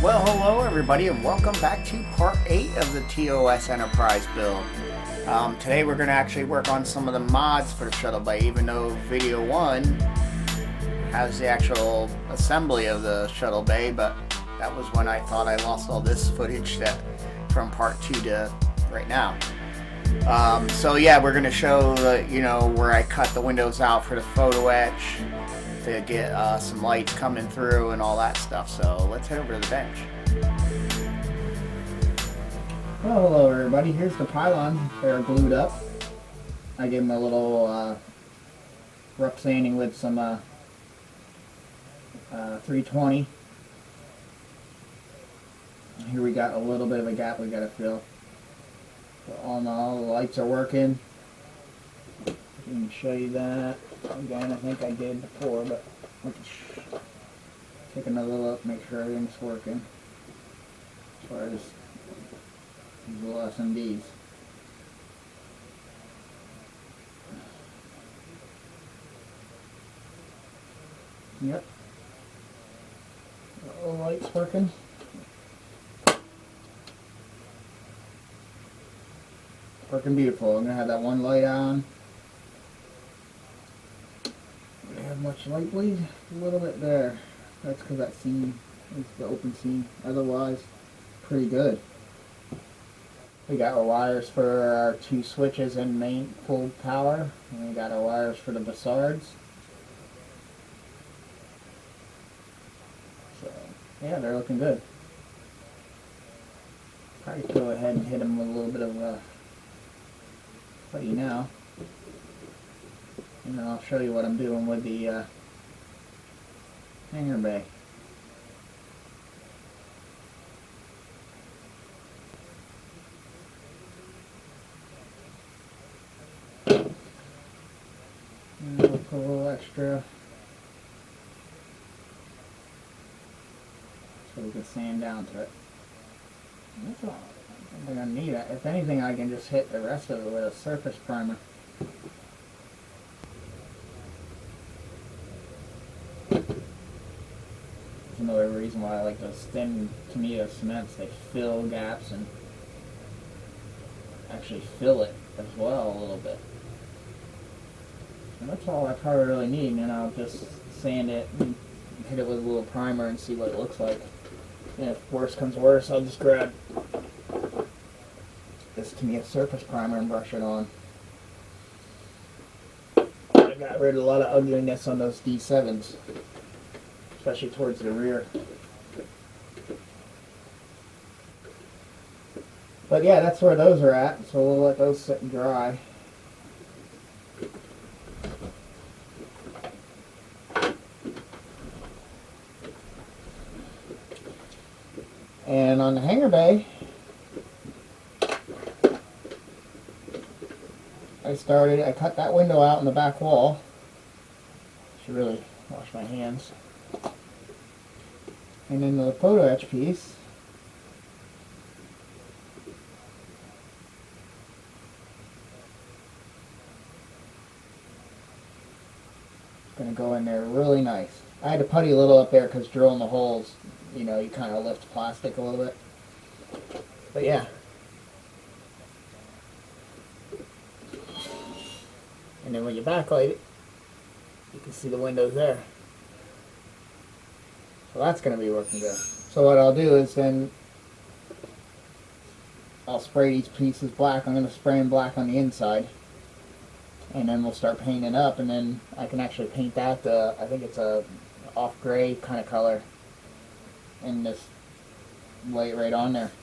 Well, hello everybody, and welcome back to part 8 of the TOS Enterprise build. Today we're going to actually work on some of the mods for the Shuttle Bay, even though video 1 has the actual assembly of the Shuttle Bay, but that was when I thought I lost all this footage from part 2 to right now. So yeah, we're going to show where I cut the windows out for the photo etch to get some lights coming through and all that stuff. So let's head over to the bench. Well, hello everybody. Here's the pylons. They're glued up. I gave them a little rough sanding with some 320. Here we got a little bit of a gap we got to fill. But all in all, the lights are working. I can show you that. Again, I think I did before, but let's take another look, make sure everything's working as far as these little SMDs. Yep. All the lights working. Working beautiful. I'm going to have that one light on. Much light bleed, a little bit there. That's because that seam is the open seam. Otherwise, pretty good. We got our wires for our 2 switches and main full power, and we got our wires for the bassards. So yeah, they're looking good. Probably go ahead and hit them with a little bit of putty now. And then I'll show you what I'm doing with the hangar bay. And we'll put a little extra so we can sand down to it. And that's all. I'm going to need it. If anything, I can just hit the rest of it with a surface primer. Another reason why I like those thin tomato cements. They fill gaps and actually fill it as well a little bit. And that's all I probably really need, and then I'll just sand it and hit it with a little primer and see what it looks like. And if worse comes worse, I'll just grab this tomato surface primer and brush it on. I got rid of a lot of ugliness on those D7s. Especially towards the rear. But yeah, that's where those are at, so we'll let those sit and dry. And on the hangar bay, I cut that window out in the back wall. Should really wash my hands. And then the photo etch piece, it's going to go in there really nice. I had to putty a little up there because drilling the holes, you kind of lift plastic a little bit. But yeah. And then when you backlight it, you can see the windows there. So that's going to be working good. So what I'll do is then I'll spray these pieces black. I'm going to spray them black on the inside. And then we'll start painting up, and then I can actually paint that, I think it's a off gray kind of color. And just lay it right on there.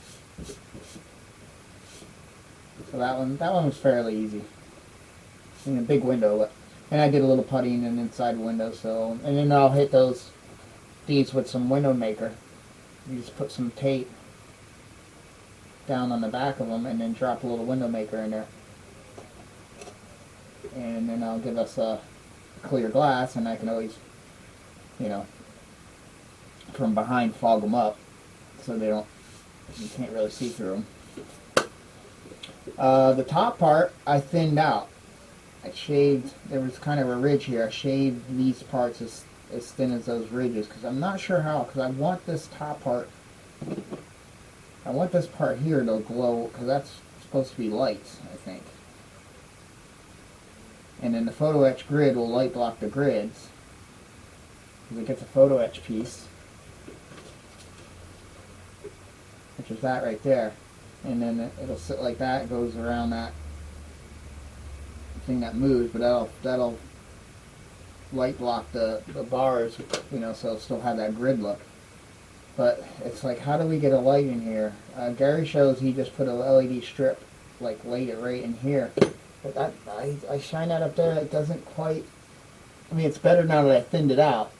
So that one was fairly easy. And a big window. And I did a little puttying in the inside window, so, and then I'll hit these with some window maker. You just put some tape down on the back of them and then drop a little window maker in there. And then I'll give us a clear glass, and I can always, from behind fog them up so you can't really see through them. The top part I thinned out. I shaved, there was kind of a ridge here. I shaved these parts as thin as those ridges because I'm not sure how, because I want this top part I want this part here to glow, because that's supposed to be lights, I think. And then the photo etch grid will light block the grids. Because it gets a photo etch piece, which is that right there. And then it'll sit like that, it goes around that thing that moves, but that'll light block the bars, you know, so it'll still have that grid look. But it's like, how do we get a light in here? Gary shows he just put a LED strip, like laid it right in here. But that, I shine that up there, it doesn't quite, I mean, it's better now that I thinned it out.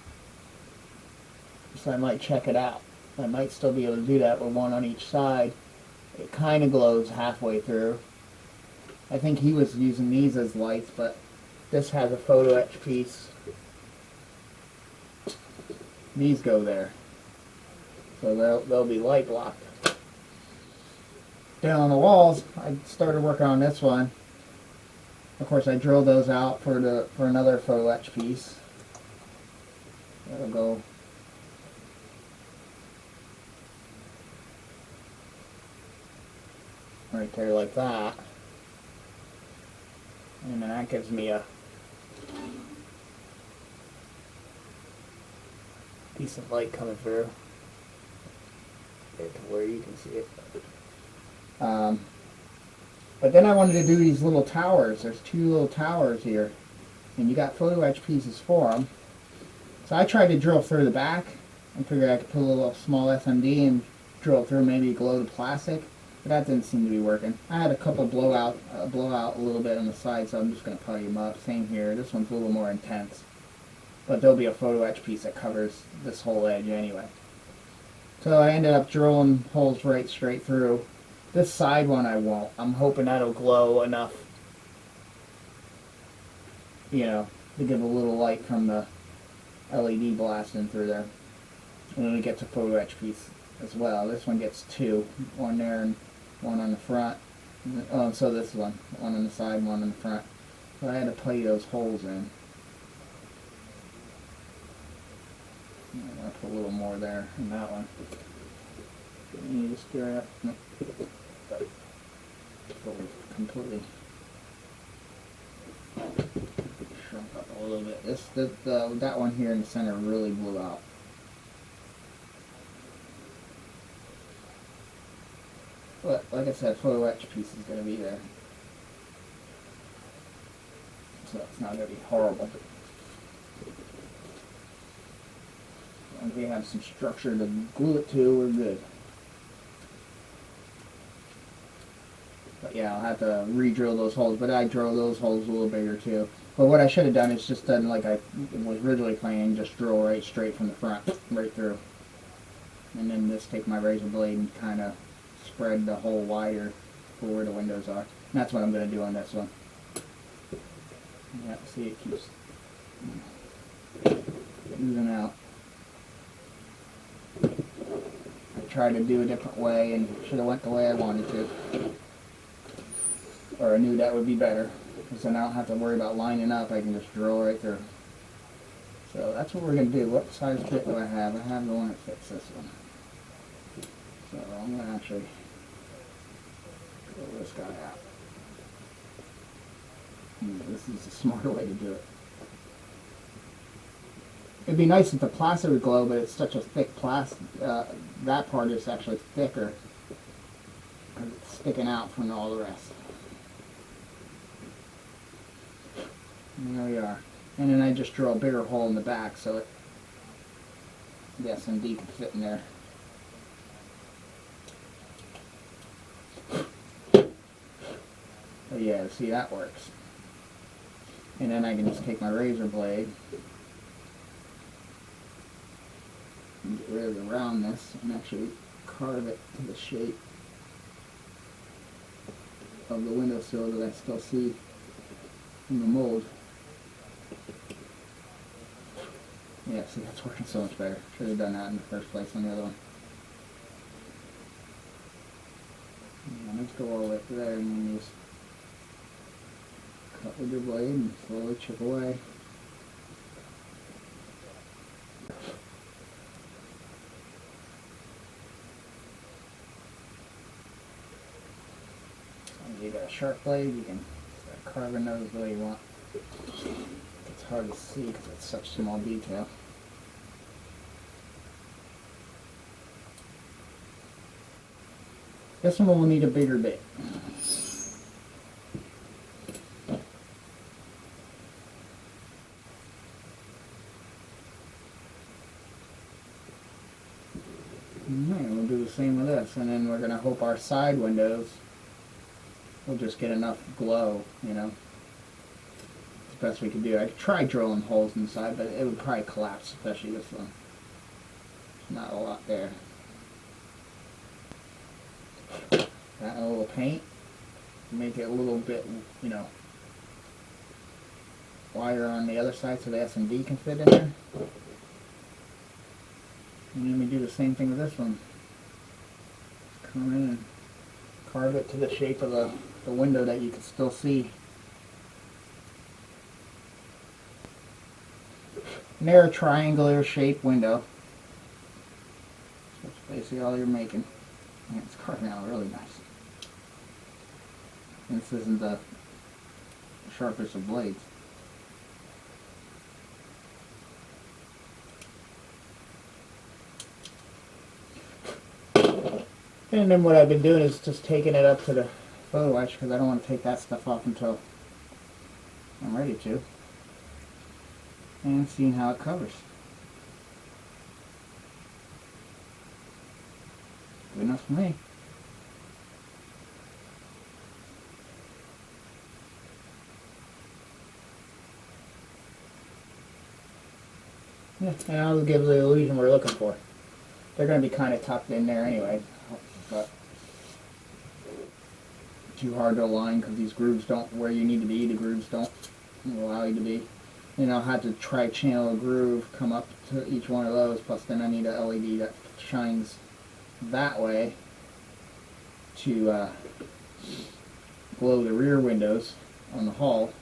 So I might check it out. I might still be able to do that with one on each side. It kind of glows halfway through. I think he was using these as lights, but this has a photo etch piece. These go there. So they'll be light blocked. Down on the walls, I started working on this one. Of course, I drilled those out for another photo etch piece. That'll go right there like that. And then that gives me a decent light coming through. Get to where you can see it. But then I wanted to do these little towers. There's two little towers here. And you got photo etch pieces for them. So I tried to drill through the back. I figured I could put a little small SMD and drill through, maybe glow the plastic. But that didn't seem to be working. I had a couple blow out a little bit on the side, so I'm just going to putty them up. Same here. This one's a little more intense. But there'll be a photo etch piece that covers this whole edge anyway. So I ended up drilling holes right straight through. This side one I won't. I'm hoping that'll glow enough, you know, to give a little light from the LED blasting through there. And then it gets a photo etch piece as well. This one gets two. One there and one on the front. Oh, so this one on the side and one on the front. So I had to putty those holes in. I'm going to put a little more there in that one. And you just stir it up. Completely shrunk up a little bit. That one here in the center really blew out. But like I said, photo etch piece is going to be there, so it's not going to be horrible. As long as we have some structure to glue it to, we're good. But yeah, I'll have to re-drill those holes, but I drilled those holes a little bigger too. But what I should have done is just done like I was originally planning, just drill right straight from the front, right through. And then just take my razor blade and kind of spread the hole wider for where the windows are. And that's what I'm going to do on this one. Yeah, see, it keeps moving out. I tried to do a different way and should have went the way I wanted to. Or I knew that would be better. Because then I don't have to worry about lining up. I can just drill right through. So that's what we're going to do. What size bit do I have? I have the one that fits this one. So I'm going to actually pull this guy out. This is the smarter way to do it. It'd be nice if the plastic would glow, but it's such a thick plastic. That part is actually thicker because it's sticking out from all the rest. And there we are. And then I just drill a bigger hole in the back so the SMD can fit in there. But yeah, see, that works. And then I can just take my razor blade and get rid of the roundness and actually carve it to the shape of the windowsill that I still see in the mold. Yeah, see, that's working so much better. Should have done that in the first place on the other one. And let's go all the way up to there and then just cut with your blade and slowly chip away. You got a sharp blade, you can carving those the way you want. It's hard to see because it's such small detail. This one will need a bigger bit. Alright, we'll do the same with this, and then we're going to hope our side windows will just get enough glow, you know. It's the best we can do. I could try drilling holes inside, but it would probably collapse, especially this one. There's not a lot there. Got a little paint, make it a little bit, you know, wider on the other side so the S&D can fit in there. And then we do the same thing with this one. Come in and carve it to the shape of the window that you can still see. And they're a triangular shaped window. That's basically all you're making. And it's carving out really nice. And this isn't the sharpest of blades. And then what I've been doing is just taking it up to the photo etch because I don't want to take that stuff off until I'm ready to. And seeing how it covers. Good enough for me. Yeah, and that'll give the illusion we're looking for. They're going to be kind of tucked in there anyway, but too hard to align because these grooves don't, where you need to be, the grooves don't allow you to be. And I'll have to try channel a groove, come up to each one of those, plus then I need a LED that shines that way to glow the rear windows on the hull,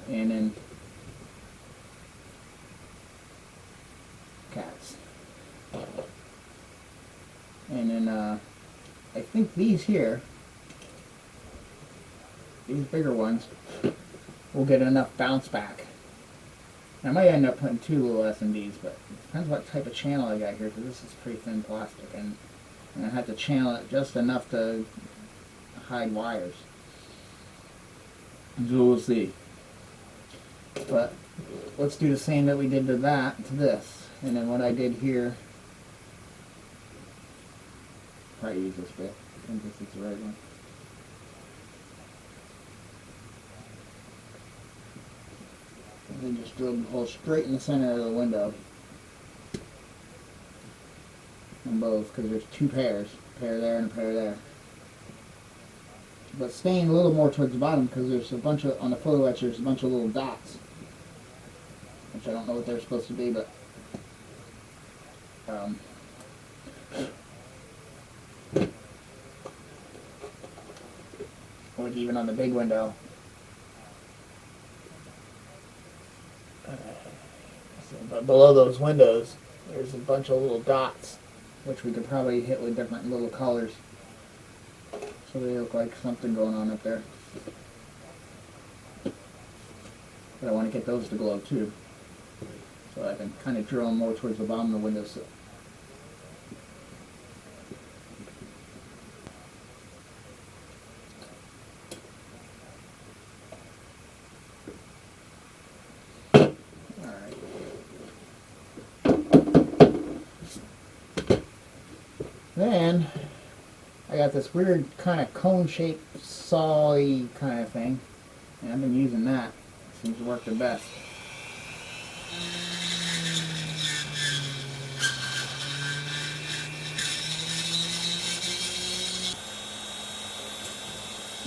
and then cats. And then I think these here, these bigger ones, will get enough bounce back. I might end up putting two little S&Ds, but it depends what type of channel I got here, because this is pretty thin plastic, and I have to channel it just enough to hide wires. So we'll see. But let's do the same that we did to that, to this. And then what I did here, probably use this bit, I think this is the right one. And then just drill the hole straight in the center of the window. On both, because there's two pairs. A pair there and a pair there. But staying a little more towards the bottom because there's a bunch of, on the photo etch, there's a bunch of little dots. Which I don't know what they're supposed to be, but like even on the big window. But below those windows, there's a bunch of little dots, which we could probably hit with different little colors. So they look like something going on up there. But I want to get those to glow too. So I can kind of drill them more towards the bottom of the windowsill. Then I got this weird kind of cone-shaped saw-y kind of thing, and I've been using that. It seems to work the best.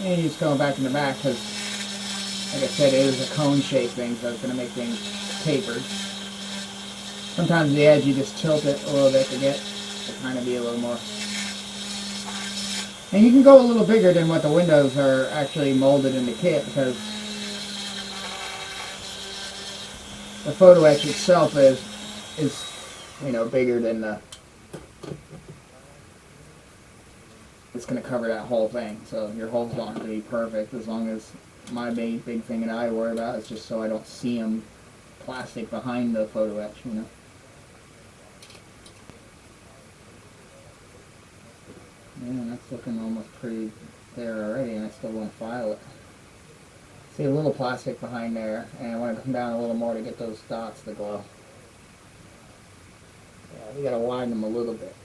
And you just go back in the back because, like I said, it is a cone-shaped thing, so it's going to make things tapered. Sometimes the edge you just tilt it a little bit to get to kind of be a little more. And you can go a little bigger than what the windows are actually molded in the kit because the photo etch itself is you know, bigger than the it's going to cover that whole thing. So your holes don't have to be perfect, as long as my big thing that I worry about is just so I don't see them plastic behind the photo etch, you know. Man, that's looking almost pretty there already, and I still want to file it. See a little plastic behind there, and I want to come down a little more to get those dots to glow. Yeah, we got to widen them a little bit.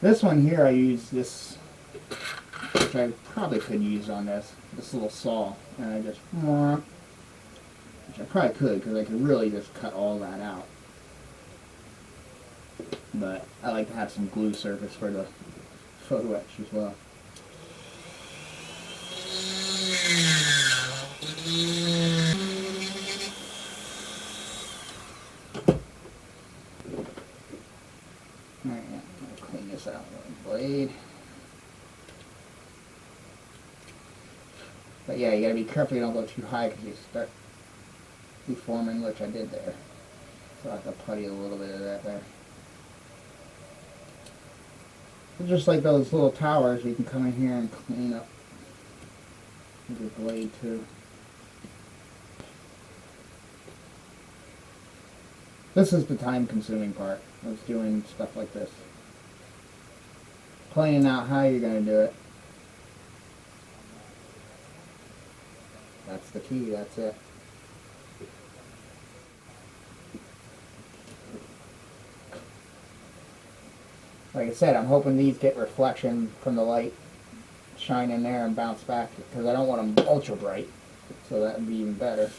This one here, I use this, which I probably could use on this little saw, and I just, which I probably could, because I could really just cut all that out. But I like to have some glue surface for the photo etch as well. Alright, I'll clean this out with a blade. But yeah, you gotta be careful you don't go too high because you start deforming, which I did there. So I have to putty a little bit of that there. It's just like those little towers, you can come in here and clean up with your blade too. This is the time-consuming part of doing stuff like this. Planning out how you're going to do it. That's the key, that's it. Like I said, I'm hoping these get reflection from the light, shine in there and bounce back, because I don't want them ultra bright, so that would be even better,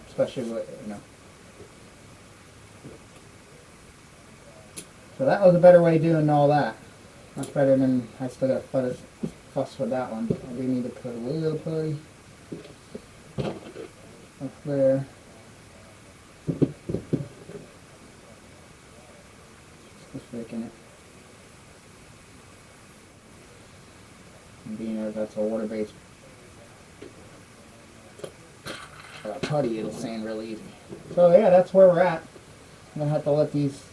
especially with, you know. So that was a better way of doing all that. Much better than, I still got to fuss with that one. I do need to put a little putty up there. Just faking it. And being that that's a water-based putty, it'll sand really easy. So yeah, that's where we're at. I'm going to have to let these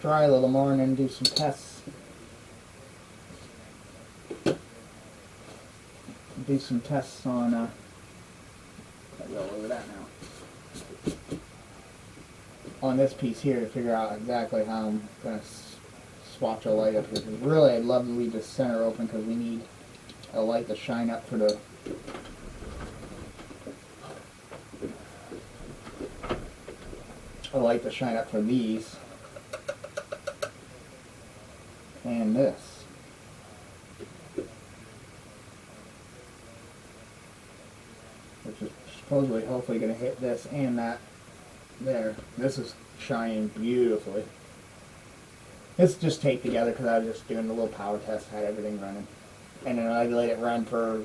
dry a little more and then do some tests. Do some tests on, I'll go over that now. On this piece here to figure out exactly how I'm going to swatch a light up here. Because really I'd love to leave the center open because we need a light to shine up for the these and this. Which is supposedly hopefully going to hit this and that there. This is shining beautifully. It's just taped together because I was just doing a little power test, had everything running. And then I let it run for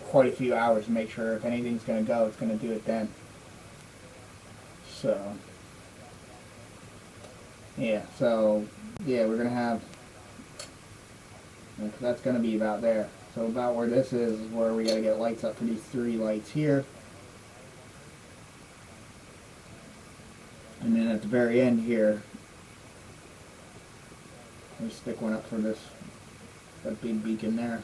quite a few hours to make sure if anything's going to go, it's going to do it then. So, yeah, we're going to have, that's going to be about there. So about where this is where we got to get lights up for these 3 lights here. And then at the very end here, we stick one up for that big beacon there.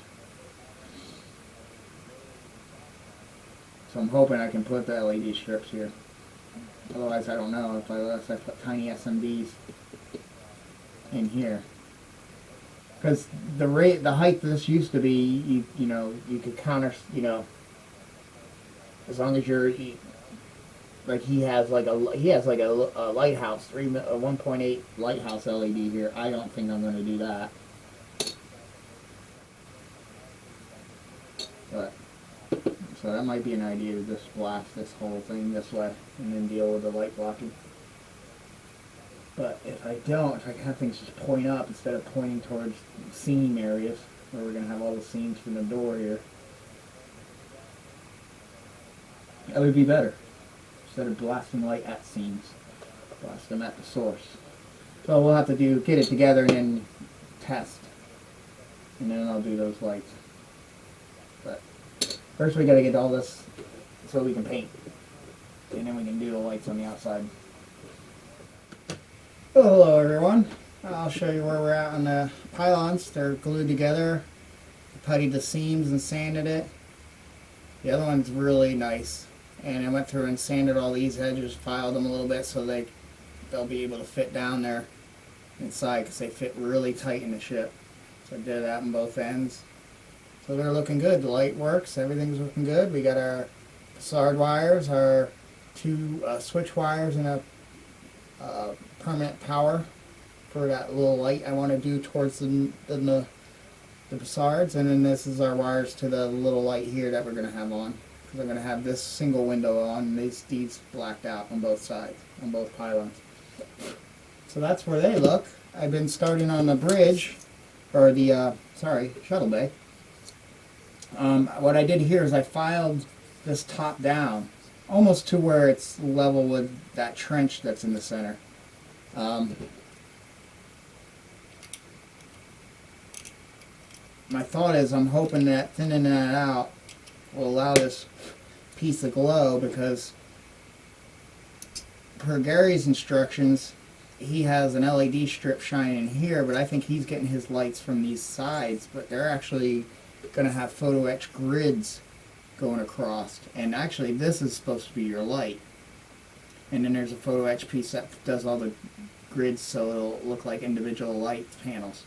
So I'm hoping I can put the LED strips here. Otherwise I don't know unless I put tiny SMDs in here. Because the height this used to be, you could counter, as long as you're, like he has like a lighthouse, 1.8 lighthouse LED here. I don't think I'm going to do that. But, so that might be an idea to just blast this whole thing this way and then deal with the light blocking. But if I can have things just point up instead of pointing towards seam areas, where we're going to have all the seams from the door here, that would be better. Instead of blasting light at seams, blast them at the source. So we'll have to get it together and then test, and then I'll do those lights. But first we got to get all this so we can paint, and then we can do the lights on the outside. Well, hello everyone. I'll show you where we're at on the pylons. They're glued together. I puttied the seams and sanded it. The other one's really nice, and I went through and sanded all these edges, filed them a little bit so they'll be able to fit down there inside, because they fit really tight in the ship. So I did that on both ends. So they're looking good. The light works. Everything's looking good. We got our Passard wires, our two switch wires, and a permanent power for that little light I want to do towards the Passards. And then this is our wires to the little light here that we're going to have on. Because I'm going to have this single window on, these blacked out on both sides, on both pylons. So that's where they look. I've been starting on the bridge, or the, shuttle bay. What I did here is I filed this top down, almost to where it's level with that trench that's in the center. My thought is I'm hoping that thinning that out will allow this piece to glow, because per Gary's instructions, he has an LED strip shining here, but I think he's getting his lights from these sides, but they're actually going to have photo etch grids going across. And actually this is supposed to be your light. And then there's a photo etch piece that does all the grids so it'll look like individual light panels.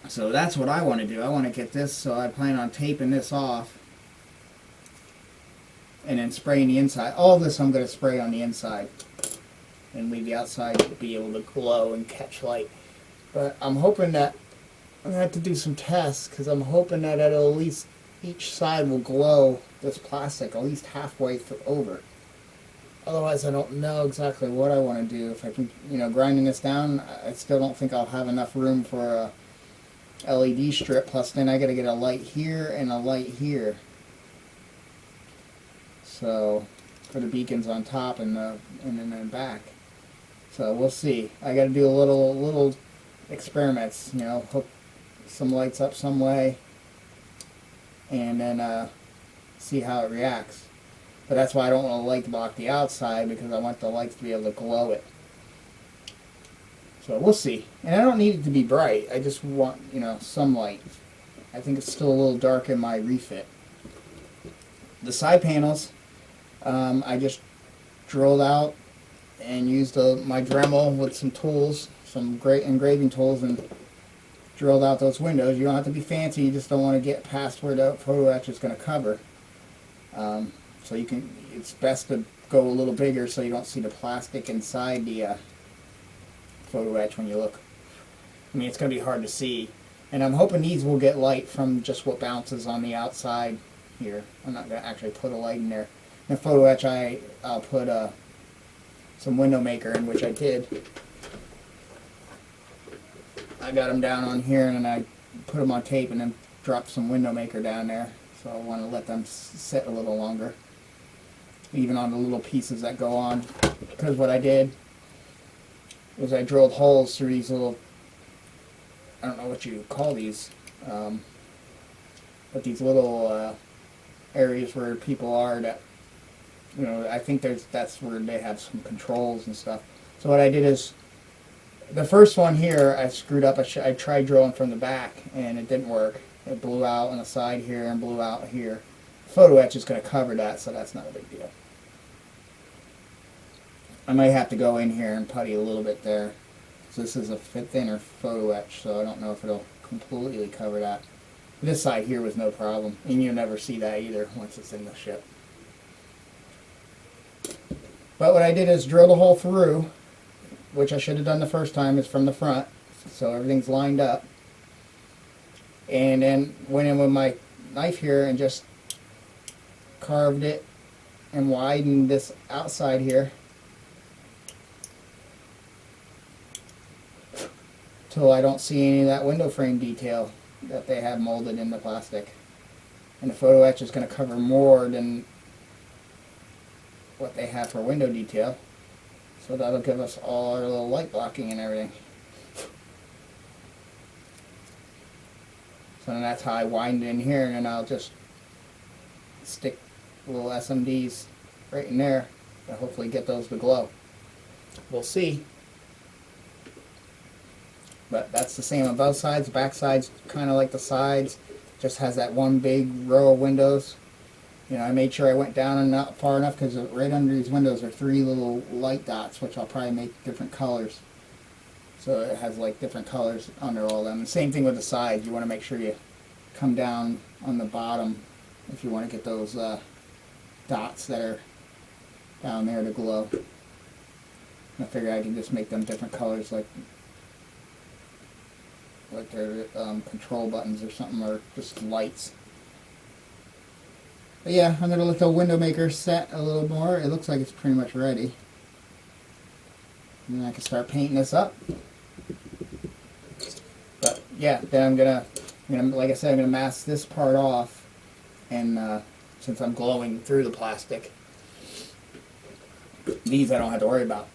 So that's what I want to do. I want to get this, so I plan on taping this off and then spraying the inside. All this I'm going to spray on the inside and leave the outside to be able to glow and catch light. But I'm hoping that I'm going to have to do some tests, because I'm hoping that at least each side will glow this plastic at least halfway over. Otherwise I don't know exactly what I want to do. If I can, grinding this down, I still don't think I'll have enough room for a LED strip, plus then I got to get a light here and a light here. So for the beacons on top and then in back. So we'll see. I got to do a little experiments, hook some lights up some way and then see how it reacts. But that's why I don't want to light block the outside, because I want the lights to be able to glow it. So we'll see. And I don't need it to be bright. I just want, some light. I think it's still a little dark in my refit. The side panels, I just drilled out and used my Dremel with some tools, some great engraving tools, and drilled out those windows. You don't have to be fancy. You just don't want to get past where the photo etch is going to cover. So it's best to go a little bigger so you don't see the plastic inside the photo etch when you look. I mean, it's going to be hard to see. And I'm hoping these will get light from just what bounces on the outside here. I'm not going to actually put a light in there. In the photo etch, I'll put some window maker in, which I did. I got them down on here, and then I put them on tape and then dropped some window maker down there. So I want to let them sit a little longer, even on the little pieces that go on. Because what I did was I drilled holes through these little, I don't know what you call these, but these little areas where people are that, I think that's where they have some controls and stuff. So what I did is, the first one here I screwed up. I tried drilling from the back and it didn't work. It blew out on the side here and blew out here. Photo etch is going to cover that, so that's not a big deal. I might have to go in here and putty a little bit there. So this is a thinner photo etch, so I don't know if it'll completely cover that. This side here was no problem, and you'll never see that either once it's in the ship. But what I did is drill the hole through, which I should have done the first time, is from the front, so everything's lined up. And then went in with my knife here and just carved it and widened this outside here till I don't see any of that window frame detail that they have molded in the plastic. And the photo etch is going to cover more than what they have for window detail. So that'll give us all our little light blocking and everything. So then that's how I wind in here, and then I'll just stick little SMDs right in there to hopefully get those to glow. We'll see. But that's the same on both sides. The back side's kind of like the sides, just has that one big row of windows. You know, I made sure I went down and not far enough, because right under these windows are 3 little light dots, which I'll probably make different colors. So it has like different colors under all them. And same thing with the sides. You want to make sure you come down on the bottom if you want to get those dots that are down there to glow. I figure I can just make them different colors, like they're control buttons or something, or just lights. But yeah, I'm going to let the window maker set a little more. It looks like it's pretty much ready. And then I can start painting this up. But yeah, then I'm gonna like I said, I'm gonna mask this part off, and since I'm glowing through the plastic, these I don't have to worry about.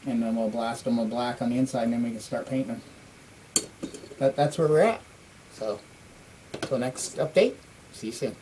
And then we'll blast them with black on the inside, and then we can start painting them. That's where we're at. So, till next update, see you soon.